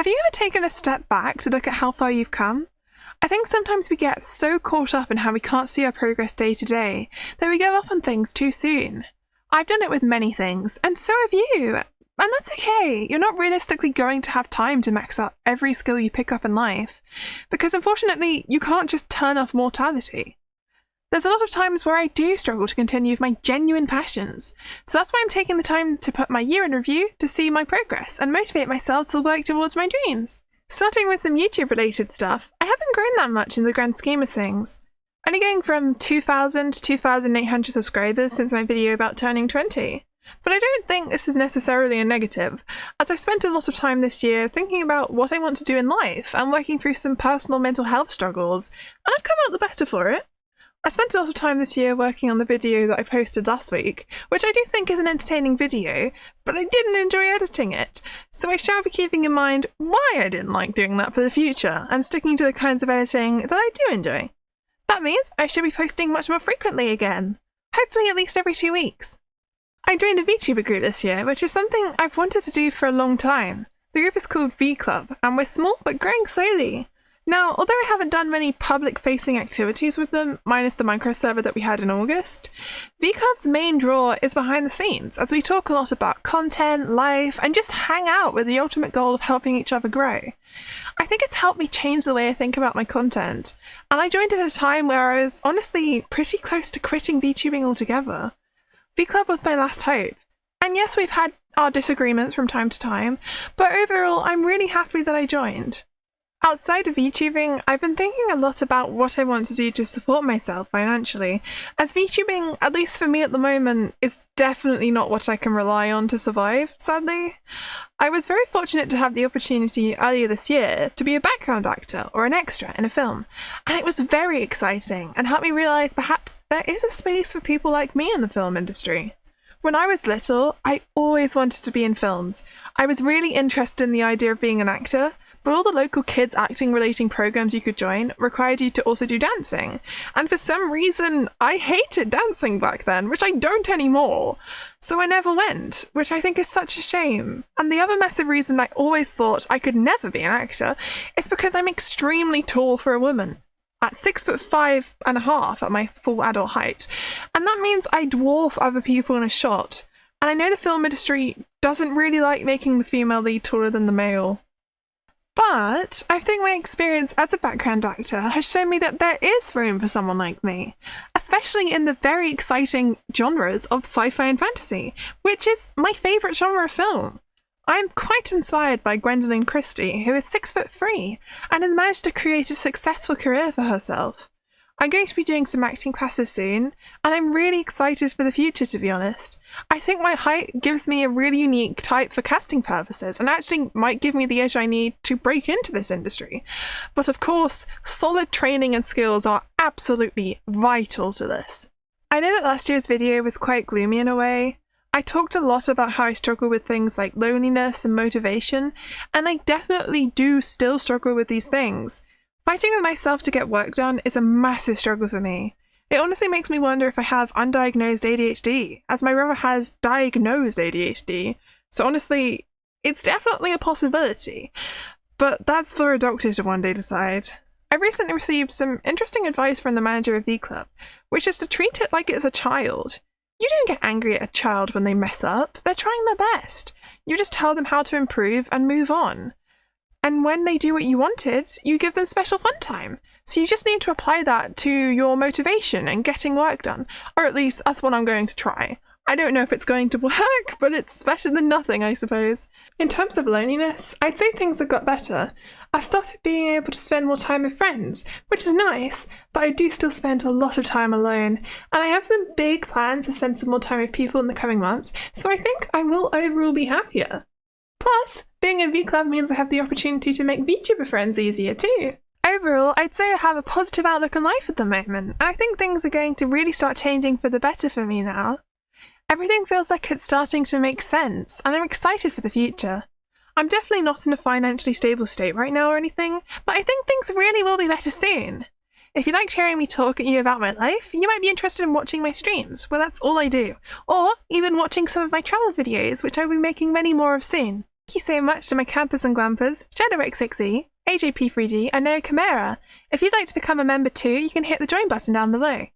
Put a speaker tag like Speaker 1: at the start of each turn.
Speaker 1: Have you ever taken a step back to look at how far you've come? I think sometimes we get so caught up in how we can't see our progress day to day that we give up on things too soon. I've done it with many things, and so have you. And that's okay. You're not realistically going to have time to max out every skill you pick up in life, because unfortunately, you can't just turn off mortality. There's a lot of times where I do struggle to continue with my genuine passions, so that's why I'm taking the time to put my year in review to see my progress and motivate myself to work towards my dreams. Starting with some YouTube related stuff, I haven't grown that much in the grand scheme of things. Only going from 2,000 to 2,800 subscribers since my video about turning 20. But I don't think this is necessarily a negative, as I spent a lot of time this year thinking about what I want to do in life and working through some personal mental health struggles, and I've come out the better for it. I spent a lot of time this year working on the video that I posted last week, which I do think is an entertaining video, but I didn't enjoy editing it, so I shall be keeping in mind why I didn't like doing that for the future, and sticking to the kinds of editing that I do enjoy. That means I should be posting much more frequently again, hopefully at least every 2 weeks. I joined a VTuber group this year, which is something I've wanted to do for a long time. The group is called V Club, and we're small but growing slowly. Now, although I haven't done many public-facing activities with them, minus the Minecraft server that we had in August, V-Club's main draw is behind the scenes, as we talk a lot about content, life, and just hang out with the ultimate goal of helping each other grow. I think it's helped me change the way I think about my content, and I joined at a time where I was honestly pretty close to quitting VTubing altogether. V-Club was my last hope, and yes, we've had our disagreements from time to time, but overall I'm really happy that I joined. Outside of VTubing, I've been thinking a lot about what I want to do to support myself financially, as VTubing, at least for me at the moment, is definitely not what I can rely on to survive, sadly. I was very fortunate to have the opportunity earlier this year to be a background actor or an extra in a film, and it was very exciting and helped me realise perhaps there is a space for people like me in the film industry. When I was little, I always wanted to be in films. I was really interested in the idea of being an actor, but all the local kids acting relating programs you could join required you to also do dancing. And for some reason, I hated dancing back then, which I don't anymore. So I never went, which I think is such a shame. And the other massive reason I always thought I could never be an actor is because I'm extremely tall for a woman. At 6'5.5" at my full adult height. And that means I dwarf other people in a shot. And I know the film industry doesn't really like making the female lead taller than the male. But I think my experience as a background actor has shown me that there is room for someone like me, especially in the very exciting genres of sci-fi and fantasy, which is my favourite genre of film. I'm quite inspired by Gwendolyn Christie, who is 6'3" and has managed to create a successful career for herself. I'm going to be doing some acting classes soon, and I'm really excited for the future, to be honest. I think my height gives me a really unique type for casting purposes, and actually might give me the edge I need to break into this industry. But of course, solid training and skills are absolutely vital to this. I know that last year's video was quite gloomy in a way. I talked a lot about how I struggle with things like loneliness and motivation, and I definitely do still struggle with these things. Fighting with myself to get work done is a massive struggle for me. It honestly makes me wonder if I have undiagnosed ADHD, as my brother has diagnosed ADHD, so honestly, it's definitely a possibility. But that's for a doctor to one day decide. I recently received some interesting advice from the manager of V Club, which is to treat it like it's a child. You don't get angry at a child when they mess up, they're trying their best. You just tell them how to improve and move on. And when they do what you wanted, you give them special fun time. So you just need to apply that to your motivation and getting work done. Or at least that's what I'm going to try. I don't know if it's going to work, but it's better than nothing, I suppose. In terms of loneliness, I'd say things have got better. I've started being able to spend more time with friends, which is nice, but I do still spend a lot of time alone. And I have some big plans to spend some more time with people in the coming months, so I think I will overall be happier. Plus, being in V-Club means I have the opportunity to make VTuber friends easier too. Overall, I'd say I have a positive outlook on life at the moment, and I think things are going to really start changing for the better for me now. Everything feels like it's starting to make sense, and I'm excited for the future. I'm definitely not in a financially stable state right now or anything, but I think things really will be better soon. If you liked hearing me talk at you about my life, you might be interested in watching my streams, where that's all I do, or even watching some of my travel videos, which I'll be making many more of soon. Thank you so much to my campers and glampers, ShadowX6E, AJP3D, and Neo Chimera. If you'd like to become a member too, you can hit the join button down below.